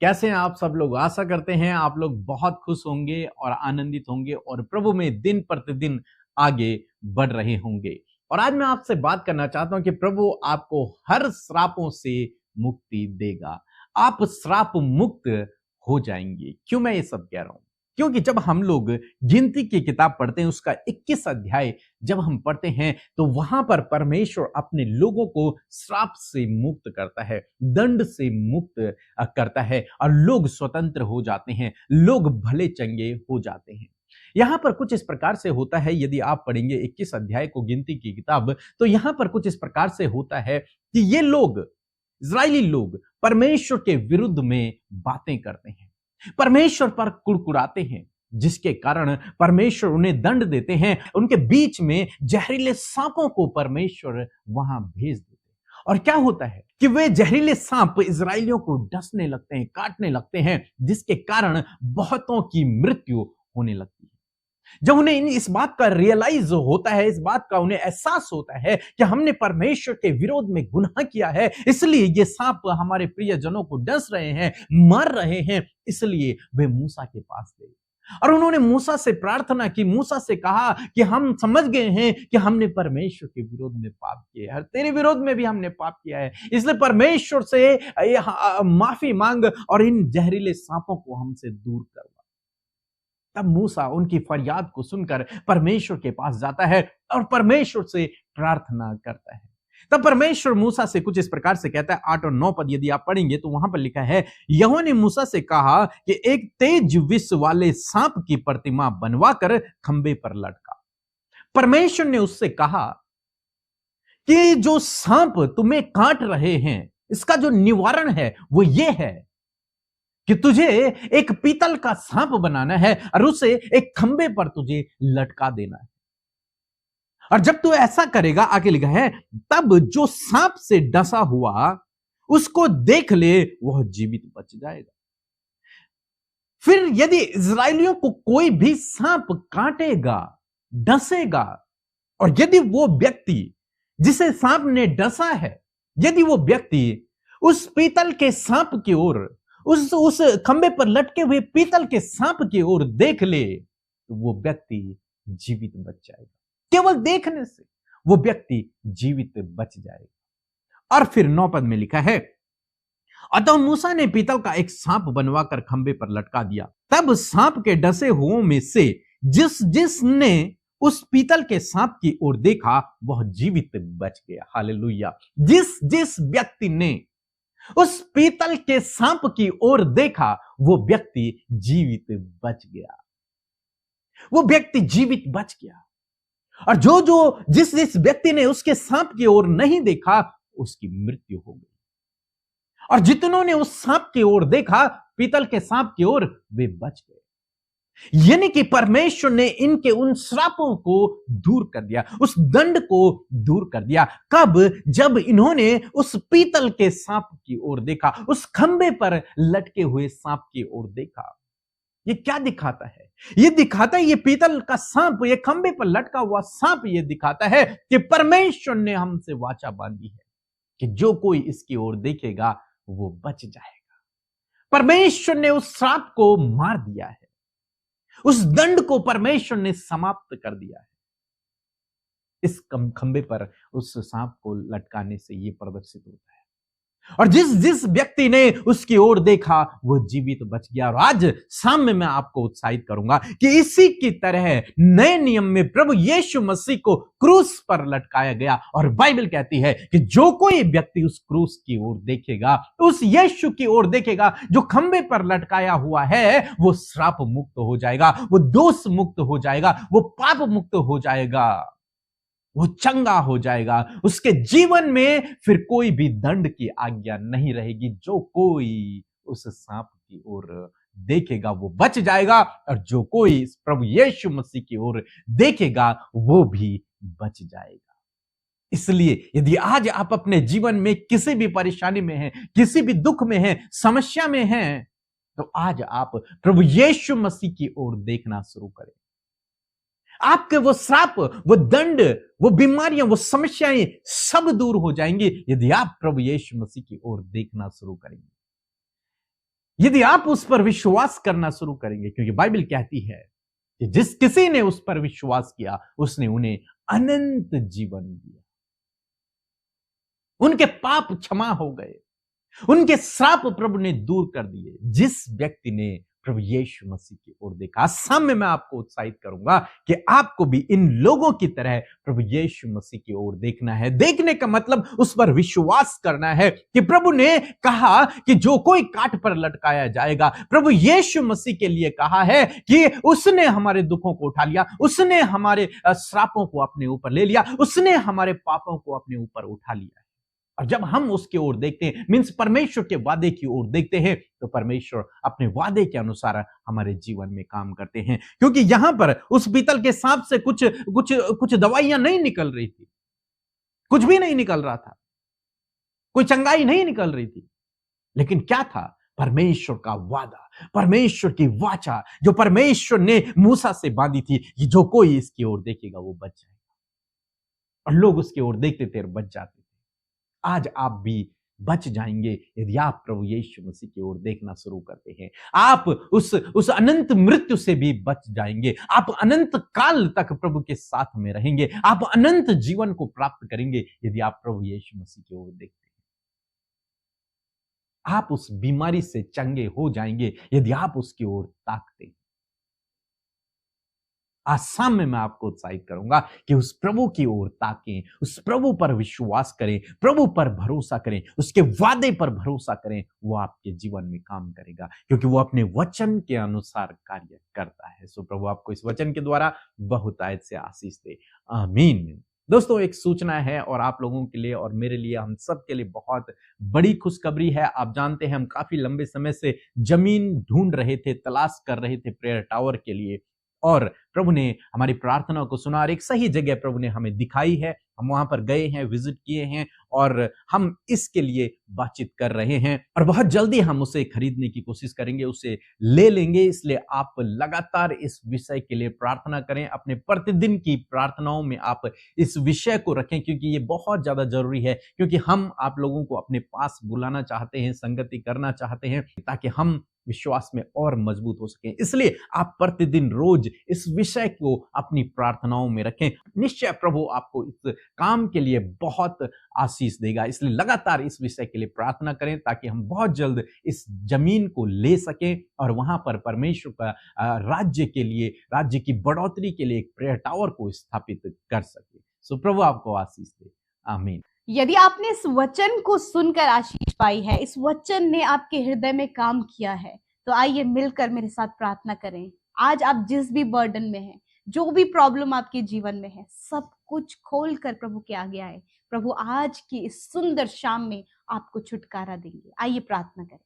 कैसे हैं आप सब लोग। आशा करते हैं आप लोग बहुत खुश होंगे और आनंदित होंगे और प्रभु में दिन प्रतिदिन आगे बढ़ रहे होंगे। और आज मैं आपसे बात करना चाहता हूं कि प्रभु आपको हर श्रापों से मुक्ति देगा। आप श्राप मुक्त हो जाएंगे। क्यों मैं ये सब कह रहा हूं? क्योंकि जब हम लोग गिनती की किताब पढ़ते हैं, उसका 21 अध्याय जब हम पढ़ते हैं तो वहां पर परमेश्वर अपने लोगों को श्राप से मुक्त करता है, दंड से मुक्त करता है और लोग स्वतंत्र हो जाते हैं, लोग भले चंगे हो जाते हैं। यहां पर कुछ इस प्रकार से होता है, यदि आप पढ़ेंगे 21 अध्याय को गिनती की किताब, तो यहां पर कुछ इस प्रकार से होता है कि ये लोग, इजरायली लोग, परमेश्वर के विरुद्ध में बातें करते हैं, परमेश्वर पर कुड़कुड़ाते हैं, जिसके कारण परमेश्वर उन्हें दंड देते हैं। उनके बीच में जहरीले सांपों को परमेश्वर वहां भेज देते हैं। और क्या होता है कि वे जहरीले सांप इजरायलियों को डसने लगते हैं, काटने लगते हैं, जिसके कारण बहुतों की मृत्यु होने लगती है। जब उन्हें इस बात का रियलाइज होता है, इस बात का उन्हें एहसास होता है कि हमने परमेश्वर के विरोध में गुनाह किया है, इसलिए ये सांप हमारे प्रियजनों को डस रहे हैं, मार रहे हैं, इसलिए वे मूसा के पास गए और उन्होंने मूसा से प्रार्थना की, मूसा से कहा कि हम समझ गए हैं कि हमने परमेश्वर के विरोध में पाप किया है, तेरे विरोध में भी हमने पाप किया है, इसलिए परमेश्वर से माफी मांग और इन जहरीले सांपों को हमसे दूर करवा। तब मूसा उनकी फरियाद को सुनकर परमेश्वर के पास जाता है और परमेश्वर से प्रार्थना करता है। तब परमेश्वर मूसा से कुछ इस प्रकार से कहता है, 8 और 9 पद यदि आप पढ़ेंगे तो वहां पर लिखा है, यहोवा ने मूसा से कहा कि एक तेज विष वाले सांप की प्रतिमा बनवाकर खंबे पर लटका। परमेश्वर ने उससे कहा कि जो सांप तुम्हें काट रहे हैं, इसका जो निवारण है वो ये है कि तुझे एक पीतल का सांप बनाना है और उसे एक खंबे पर तुझे लटका देना है। और जब तू ऐसा करेगा, आगे लिखा है, तब जो सांप से डसा हुआ उसको देख ले, वह जीवित बच जाएगा। फिर यदि इजरायलियों को कोई भी सांप काटेगा, डसेगा, और यदि वो व्यक्ति जिसे सांप ने डसा है, यदि वो व्यक्ति उस पीतल के सांप की ओर, उस खंबे पर लटके हुए पीतल के सांप की ओर देख ले, तो वो व्यक्ति जीवित बच जाएगा। केवल देखने से वो व्यक्ति जीवित बच जाएगा। और फिर 9 पद में लिखा है, अतः मूसा ने पीतल का एक सांप बनवाकर खंबे पर लटका दिया। तब सांप के डसे हुओं में से जिसने उस पीतल के सांप की ओर देखा, वह जीवित बच गया। हालेलुया। जिस व्यक्ति ने उस पीतल के सांप की ओर देखा, वो व्यक्ति जीवित बच गया, वो व्यक्ति जीवित बच गया। और जिस व्यक्ति ने उसके सांप की ओर नहीं देखा, उसकी मृत्यु हो गई। और जितनों ने उस सांप की ओर देखा, पीतल के सांप की ओर, वे बच गए। यानी कि परमेश्वर ने इनके उन श्रापों को दूर कर दिया, उस दंड को दूर कर दिया। कब? जब इन्होंने उस पीतल के सांप की ओर देखा, उस खंबे पर लटके हुए सांप की ओर देखा। ये क्या दिखाता है? ये दिखाता है, ये पीतल का सांप, ये खंबे पर लटका हुआ सांप, ये दिखाता है कि परमेश्वर ने हमसे वाचा बांधी है कि जो कोई इसकी ओर देखेगा वो बच जाएगा। परमेश्वर ने उस श्राप को मार दिया है, उस दंड को परमेश्वर ने समाप्त कर दिया है। इस खंबे पर उस सांप को लटकाने से यह प्रदर्शित होता है। और जिस व्यक्ति ने उसकी ओर देखा, वो जीवित बच गया। और आज शाम में मैं आपको उत्साहित करूंगा कि इसी की तरह नए नियम में प्रभु यीशु मसीह को क्रूस पर लटकाया गया। और बाइबल कहती है कि जो कोई व्यक्ति उस क्रूस की ओर देखेगा, उस यीशु की ओर देखेगा जो खंबे पर लटकाया हुआ है, वो श्राप मुक्त हो जाएगा, वो दोष मुक्त हो जाएगा, वो पाप मुक्त हो जाएगा, वो चंगा हो जाएगा। उसके जीवन में फिर कोई भी दंड की आज्ञा नहीं रहेगी। जो कोई उस सांप की ओर देखेगा वो बच जाएगा, और जो कोई प्रभु यीशु मसीह की ओर देखेगा वो भी बच जाएगा। इसलिए यदि आज आप अपने जीवन में किसी भी परेशानी में हैं, किसी भी दुख में हैं, समस्या में हैं, तो आज आप प्रभु यीशु मसीह की ओर देखना शुरू करें। आपके वो श्राप, वो दंड, वो बीमारियां, वो समस्याएं सब दूर हो जाएंगी यदि आप प्रभु यीशु मसीह की ओर देखना शुरू करेंगे। यदि आप उस पर विश्वास करना शुरू करेंगे, क्योंकि बाइबल कहती है कि जिस किसी ने उस पर विश्वास किया उसने उन्हें अनंत जीवन दिया, उनके पाप क्षमा हो गए, उनके श्राप प्रभु ने दूर कर दिए। जिस व्यक्ति ने प्रभु यीशु मसीह की ओर देखा, सामने मैं आपको उत्साहित करूंगा कि आपको भी इन लोगों की तरह प्रभु यीशु मसीह की ओर देखना है। देखने का मतलब उस पर विश्वास करना है कि प्रभु ने कहा कि जो कोई काट पर लटकाया जाएगा, प्रभु यीशु मसीह के लिए कहा है कि उसने हमारे दुखों को उठा लिया, उसने हमारे श्रापों को अपने ऊपर ले लिया, उसने हमारे पापों को अपने ऊपर उठा लिया। और जब हम उसकी ओर देखते हैं, मींस परमेश्वर के वादे की ओर देखते हैं, तो परमेश्वर अपने वादे के अनुसार हमारे जीवन में काम करते हैं। क्योंकि यहां पर उस पीतल के सांप से कुछ कुछ कुछ दवाइयां नहीं निकल रही थी, कुछ भी नहीं निकल रहा था, कोई चंगाई नहीं निकल रही थी, लेकिन क्या था? परमेश्वर का वादा, परमेश्वर की वाचा, जो परमेश्वर ने मूसा से बांधी थी कि जो कोई इसकी ओर देखेगा वो बच जाएगा। और लोग उसकी ओर देखते थे और बच जाते थे। आज आप भी बच जाएंगे यदि आप प्रभु यीशु मसीह की ओर देखना शुरू करते हैं। आप उस अनंत मृत्यु से भी बच जाएंगे। आप अनंत काल तक प्रभु के साथ में रहेंगे। आप अनंत जीवन को प्राप्त करेंगे यदि आप प्रभु यीशु मसीह की ओर देखते हैं। आप उस बीमारी से चंगे हो जाएंगे यदि आप उसकी ओर ताकते हैं। आज शाम में मैं आपको उत्साहित करूंगा कि उस प्रभु की ओर ताकें, उस प्रभु पर विश्वास करें, प्रभु पर भरोसा करें, उसके वादे पर भरोसा करें। वो आपके जीवन में काम करेगा क्योंकि वो अपने वचन के अनुसार कार्य करता है। सो प्रभु आपको इस वचन के द्वारा बहुतायत से आशीष दे। आमीन। दोस्तों, एक सूचना है और आप लोगों के लिए और मेरे लिए, हम सब के लिए बहुत बड़ी खुशखबरी है। आप जानते हैं हम काफी लंबे समय से जमीन ढूंढ रहे थे, तलाश कर रहे थे प्रेयर टावर के लिए, और प्रभु ने हमारी प्रार्थना को सुना और एक सही जगह प्रभु ने हमें दिखाई है। हम वहां पर गए हैं, विजिट किए हैं और हम इसके लिए बातचीत कर रहे हैं और बहुत जल्दी हम उसे खरीदने की कोशिश करेंगे, उसे ले लेंगे। इसलिए आप लगातार इस विषय के लिए प्रार्थना करें। अपने प्रतिदिन की प्रार्थनाओं में आप इस विषय को रखें क्योंकि ये बहुत ज्यादा जरूरी है, क्योंकि हम आप लोगों को अपने पास बुलाना चाहते हैं, संगति करना चाहते हैं ताकि हम विश्वास में और मजबूत हो सके। इसलिए आप प्रतिदिन रोज इस विषय को अपनी प्रार्थनाओं में रखें। निश्चय प्रभु आपको इस काम के लिए बहुत आशीष देगा। इसलिए लगातार इस विषय के लिए प्रार्थना करें ताकि हम बहुत जल्द इस जमीन को ले सकें और वहां पर परमेश्वर का राज्य के लिए, राज्य की बढ़ोतरी के लिए एक प्रेयर टावर को स्थापित कर सके। सो प्रभु आपको आशीष दे। आमीन। यदि आपने इस वचन को सुनकर आशीष पाई है, इस वचन ने आपके हृदय में काम किया है, तो आइए मिलकर मेरे साथ प्रार्थना करें। आज आप जिस भी बर्डन में हैं, जो भी प्रॉब्लम आपके जीवन में है, सब कुछ खोल कर प्रभु के आगे आए। प्रभु आज की इस सुंदर शाम में आपको छुटकारा देंगे। आइए प्रार्थना करें।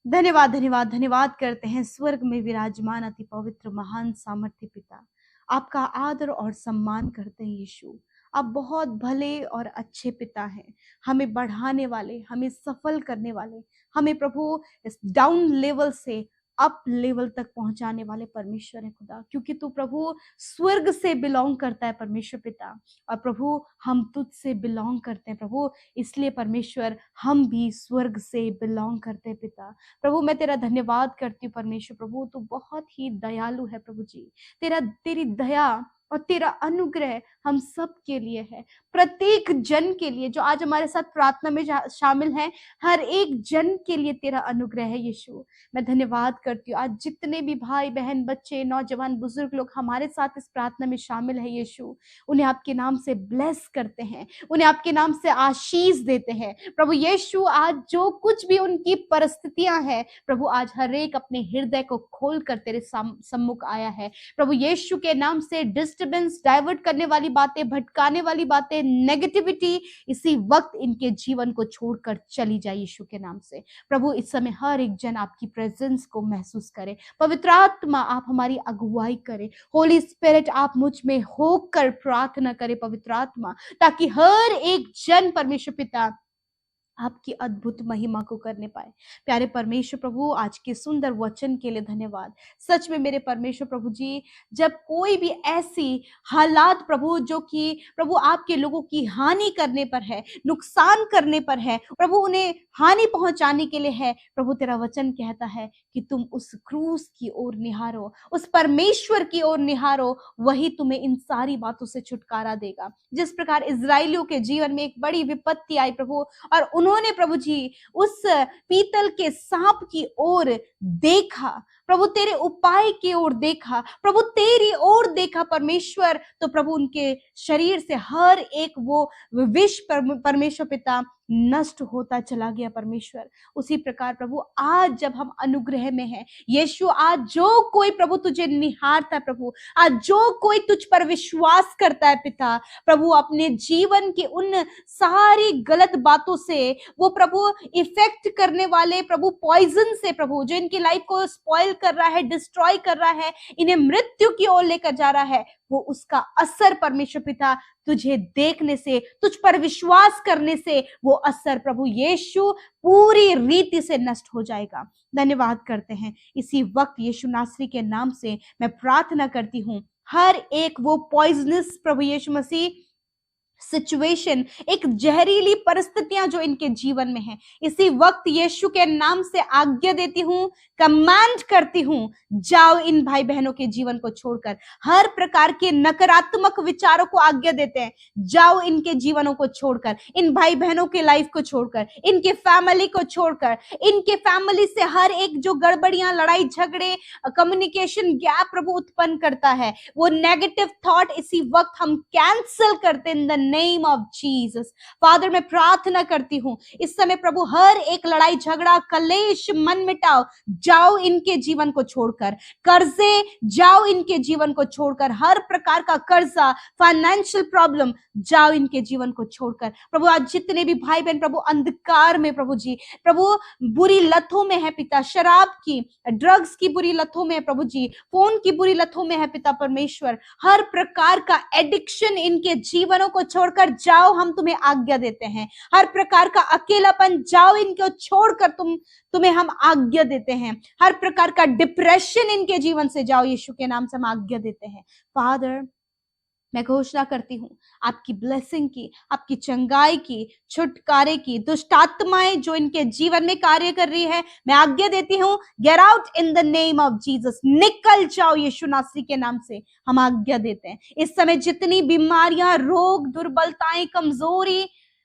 धन्यवाद धन्यवाद धन्यवाद करते हैं स्वर्ग में विराजमान अति पवित्र महान सामर्थ्य पिता, आपका आदर और सम्मान करते हैं। यीशु, आप बहुत भले और अच्छे पिता हैं, हमें बढ़ाने वाले, हमें सफल करने वाले, हमें प्रभु इस डाउन लेवल से अप लेवल तक पहुंचाने वाले परमेश्वर है खुदा। क्योंकि तू प्रभु स्वर्ग से बिलोंग करता है परमेश्वर पिता, और प्रभु हम तुझ से बिलोंग करते हैं प्रभु, इसलिए परमेश्वर हम भी स्वर्ग से बिलोंग करते हैं पिता। प्रभु मैं तेरा धन्यवाद करती हूँ परमेश्वर। प्रभु तू बहुत ही दयालु है प्रभु जी, तेरी दया और तेरा अनुग्रह हम सब के लिए है, प्रत्येक जन के लिए जो आज हमारे साथ प्रार्थना में शामिल है, हर एक जन के लिए तेरा अनुग्रह है। यीशु, मैं धन्यवाद करती हूँ आज जितने भी भाई बहन, बच्चे, नौजवान, बुजुर्ग लोग हमारे साथ इस प्रार्थना में शामिल है, यीशु उन्हें आपके नाम से ब्लेस करते हैं, उन्हें आपके नाम से आशीष देते हैं। प्रभु यीशु, आज जो कुछ भी उनकी परिस्थितियां हैं प्रभु, आज हर एक अपने हृदय को खोल कर तेरे सम्मुख आया है। प्रभु यीशु के नाम से डिस्टर्बेंस, डाइवर्ट करने वाली बातें, भटकाने वाली बातें, नेगेटिविटी इसी वक्त इनके जीवन को छोड़कर चली जाए यीशु के नाम से। प्रभु इस समय हर एक जन आपकी प्रेजेंस को महसूस करे। पवित्र आत्मा आप हमारी अगुवाई करें। होली स्पिरिट आप मुझ में होकर प्रार्थना करे पवित्र आत्मा, ताकि हर एक जन परमेश्वर पिता आपकी अद्भुत महिमा को करने पाए। प्यारे परमेश्वर प्रभु, आज के सुंदर वचन के लिए धन्यवाद। सच में मेरे परमेश्वर प्रभु जी, जब कोई भी ऐसी हालात प्रभु जो कि प्रभु आपके लोगों की हानि करने पर है, नुकसान करने पर है, प्रभु उन्हें हानि पहुंचाने के लिए है, प्रभु तेरा वचन कहता है कि तुम उस क्रूस की ओर निहारो, उस परमेश्वर की ओर निहारो, वही तुम्हें इन सारी बातों से छुटकारा देगा। जिस प्रकार इजरायलियों के जीवन में एक बड़ी विपत्ति आई प्रभु, और उन्होंने प्रभु जी उस पीतल के सांप की ओर देखा, प्रभु तेरे उपाय की ओर देखा, प्रभु तेरी ओर देखा परमेश्वर, तो प्रभु उनके शरीर से हर एक वो विष परमेश्वर पिता नष्ट होता चला गया परमेश्वर। उसी प्रकार प्रभु आज जब हम अनुग्रह में हैं यीशु, आज जो कोई प्रभु तुझे निहारता है प्रभु, आज जो कोई तुझ पर विश्वास करता है पिता, प्रभु अपने जीवन की उन सारी गलत बातों से, वो प्रभु इफेक्ट करने वाले प्रभु पॉइजन से प्रभु, जो इनकी लाइफ को स्पॉइल कर रहा है, डिस्ट्रॉय कर रहा है, इन्हें मृत्यु की ओर लेकर जा रहा है, वो उसका असर परमेश्वर पिता तुझे देखने से, तुझ पर विश्वास करने से वो असर प्रभु यीशु पूरी रीति से नष्ट हो जाएगा। धन्यवाद करते हैं इसी वक्त यीशु नासरी के नाम से मैं प्रार्थना करती हूँ, हर एक वो पॉइजनस प्रभु यीशु मसीह सिचुएशन, एक जहरीली परिस्थितियां जो इनके जीवन में है, इसी वक्त यीशु के नाम से आज्ञा देती हूं, कमांड करती हूं, जाओ इन भाई बहनों के जीवन को छोड़कर। हर प्रकार के नकारात्मक विचारों को आज्ञा देते हैं, जाओ इनके जीवनों को छोड़कर, इन भाई बहनों के लाइफ को छोड़कर, इनके फैमिली को छोड़कर, इनके फैमिली से हर एक जो गड़बड़ियां, लड़ाई झगड़े, कम्युनिकेशन गैप प्रभु उत्पन्न करता है, वो नेगेटिव थॉट इसी वक्त हम कैंसिल करते हैं इन the name of Jesus. Father मैं प्रार्थना करती हूं इस समय प्रभु, हर एक लड़ाई झगड़ा, कलेश, मन मिटाव, जाओ इनके जीवन को छोड़कर, कर्जे जाओ इनके जीवन को छोड़कर, हर प्रकार का कर्जा, फाइनेंशियल प्रॉब्लम जाओ इनके जीवन को छोड़कर। प्रभु आज जितने भी भाई बहन प्रभु अंधकार में प्रभु जी, प्रभु बुरी लतों में है पिता, शराब की, ड्रग्स की बुरी लतों में है प्रभु जी, फोन की बुरी लतों में है पिता परमेश्वर, हर प्रकार का एडिक्शन इनके जीवनों को छोड़कर जाओ, हम तुम्हें आज्ञा देते हैं। हर प्रकार का अकेलापन जाओ इनको छोड़कर, तुम्हें हम आज्ञा देते हैं। हर प्रकार का डिप्रेशन इनके जीवन से जाओ, यीशु के नाम से हम आज्ञा देते हैं। फादर मैं घोषणा करती हूँ आपकी ब्लेसिंग की, आपकी चंगाई की, छुटकारे की। दुष्ट आत्माएं जो इनके जीवन में कार्य कर रही है, मैं आज्ञा देती हूँ, get out in the name of Jesus, निकल जाओ यीशु नासरी के नाम से हम आज्ञा देते हैं। इस समय जितनी बीमारियां, रोग, दुर्बलताएं, कमजोरी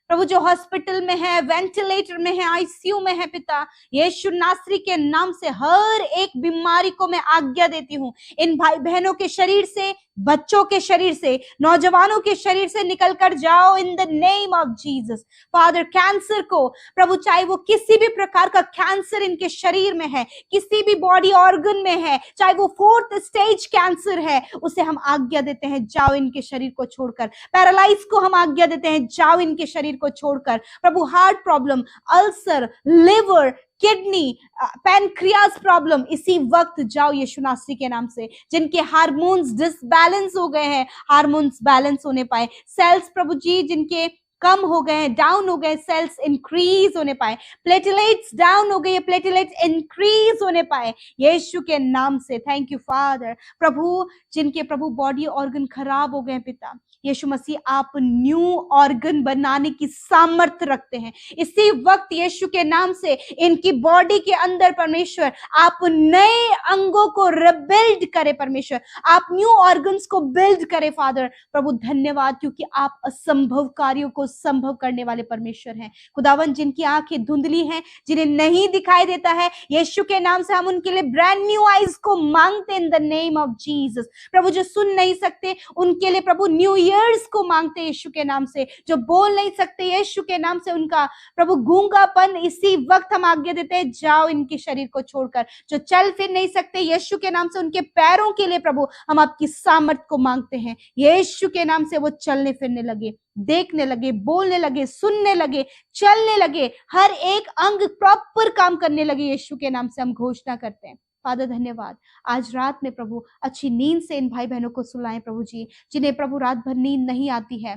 प्रभु जो हॉस्पिटल में है, वेंटिलेटर में है, आईसीयू में है पिता, यीशु नासरी के नाम से हर एक बीमारी को मैं आज्ञा देती हूँ, इन भाई बहनों के शरीर से, बच्चों के शरीर से, नौजवानों के शरीर से निकल कर जाओ इन the name of Jesus. Father cancer को प्रभु, चाहे वो किसी भी प्रकार का कैंसर इनके शरीर में है, किसी भी बॉडी ऑर्गन में है, चाहे वो 4th स्टेज कैंसर है, उसे हम आज्ञा देते हैं, जाओ इनके शरीर को छोड़कर। पैरालाइज को हम आज्ञा देते हैं, जाओ इनके शरीर को छोड़कर। प्रभु heart problem, ulcer, liver, kidney, pancreas problem, इसी वक्त जाओ यीशु नासरी के नाम से। जिनके हार्मोन्स डिसबैलेंस हो गए हैं, हार्मोन्स बैलेंस होने पाए। सेल्स प्रभु जी जिनके कम हो गए हैं, डाउन हो गए, सेल्स इंक्रीज होने पाए। प्लेटलेट्स डाउन हो गए, प्लेटलेट्स इंक्रीज होने पाए यीशु के नाम से। Thank you father. प्रभु जिनके प्रभु बॉडी ऑर्गन खराब हो गए पिता, यीशु मसीह आप न्यू ऑर्गन बनाने की सामर्थ्य रखते हैं। इसी वक्त यीशु के नाम से इनकी बॉडी के अंदर परमेश्वर आप नए अंगों को रिबिल्ड करें परमेश्वर, आप न्यू ऑर्गन्स को बिल्ड करें फादर। प्रभु धन्यवाद, क्योंकि आप असंभव कार्यों को संभव करने वाले परमेश्वर हैं। खुदावन जिनकी आंखें धुंधली हैं, जिन्हें नहीं दिखाई देता है, यीशु के नाम से हम उनके लिए ब्रांड न्यू आईज को मांगते in the name of Jesus. प्रभु जो सुन नहीं सकते उनके लिए प्रभु न्यू ईयर्स को मांगते यीशु के नाम से। जो बोल नहीं सकते यीशु के नाम से उनका प्रभु गूंगापन इसी वक्त हम आज्ञा देते हैं, जाओ इनके शरीर को छोड़कर। जो चल फिर नहीं सकते यीशु के नाम से उनके पैरों के लिए प्रभु हम आपकी सामर्थ को मांगते हैं, यीशु के नाम से वो चलने फिरने लगे, देखने लगे, बोलने लगे, सुनने लगे, चलने लगे, हर एक अंग प्रॉपर काम करने लगे, यीशु के नाम से हम घोषणा करते हैं। फादर धन्यवाद, आज रात में प्रभु अच्छी नींद से इन भाई बहनों को सुलाएं प्रभु जी, जिन्हें प्रभु रात भर नींद नहीं आती है।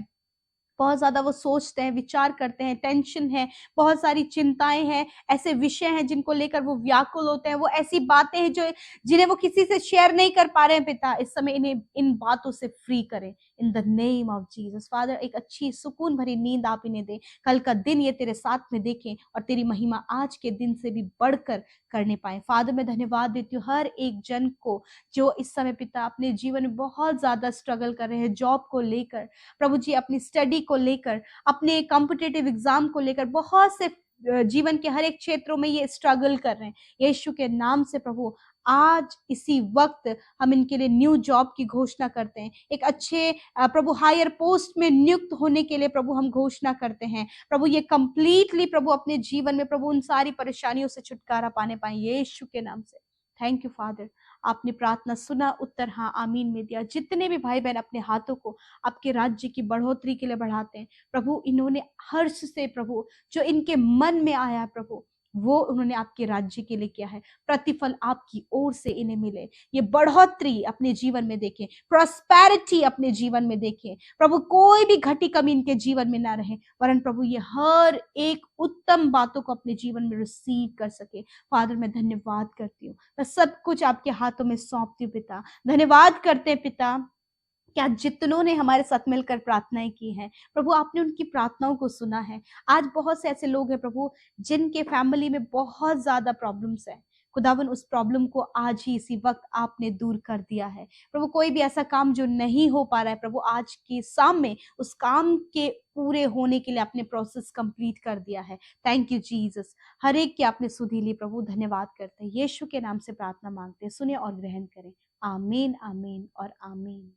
बहुत ज्यादा वो सोचते हैं, विचार करते हैं, टेंशन है, बहुत सारी चिंताएं हैं, ऐसे विषय हैं जिनको लेकर वो व्याकुल होते हैं, वो ऐसी बातें हैं जो जिन्हें वो किसी से शेयर नहीं कर पा रहे हैं। पिता, इस समय इन्हें इन बातों से फ्री करें इन the name of Jesus. Father, एक अच्छी सुकून भरी नींद आप इन्हें दें, कल का दिन ये तेरे साथ में देखें और तेरी महिमा आज के दिन से भी बढ़कर करने पाए। फादर, मैं धन्यवाद देती हूँ हर एक जन को जो इस समय पिता अपने जीवन में बहुत ज्यादा स्ट्रगल कर रहे हैं, जॉब को लेकर प्रभु जी, अपनी स्टडी को लेकर, अपने कॉम्पिटिटिव एग्जाम को लेकर, बहुत से जीवन के हर एक क्षेत्रों में ये स्ट्रगल कर रहे हैं। यीशु के नाम से प्रभु आज इसी वक्त हम इनके लिए न्यू जॉब की घोषणा करते हैं, एक अच्छे प्रभु हायर पोस्ट में नियुक्त होने के लिए प्रभु हम घोषणा करते हैं। प्रभु ये कंप्लीटली प्रभु अपने जीवन में प्रभु उन सारी परेशानियों से छुटकारा पाने पाए यीशु के नाम से। थैंक यू फादर, आपने प्रार्थना सुना, उत्तर हाँ आमीन में दिया। जितने भी भाई बहन अपने हाथों को आपके राज्य की बढ़ोतरी के लिए बढ़ाते हैं प्रभु, इन्होंने हर्ष से प्रभु जो इनके मन में आया है प्रभु, वो उन्होंने आपके राज्य के लिए किया है। प्रतिफल आपकी ओर से इन्हें मिले, ये बढ़ोतरी अपने जीवन में देखें, प्रॉस्पेरिटी अपने जीवन में देखें प्रभु, कोई भी घटी कमी इनके जीवन में ना रहे, वरन प्रभु ये हर एक उत्तम बातों को अपने जीवन में रिसीव कर सके। फादर, मैं धन्यवाद करती हूँ, मैं सब कुछ आपके हाथों में सौंपती हूँ पिता। धन्यवाद करते हैं पिता, क्या जितनों ने हमारे साथ मिलकर प्रार्थनाएं की हैं प्रभु, आपने उनकी प्रार्थनाओं को सुना है। आज बहुत से ऐसे लोग हैं प्रभु जिनके फैमिली में बहुत ज्यादा प्रॉब्लम्स है। खुदावन, उस प्रॉब्लम को आज ही इसी वक्त आपने दूर कर दिया है प्रभु। कोई भी ऐसा काम जो नहीं हो पा रहा है प्रभु, आज के सामने उस काम के पूरे होने के लिए आपने प्रोसेस कंप्लीट कर दिया है। Thank you Jesus. हर एक की आपने सुधी ली प्रभु, धन्यवाद करते हैं। यीशु के नाम से प्रार्थना मांगते हैं, सुने और ग्रहण करें। आमीन, आमीन और आमीन।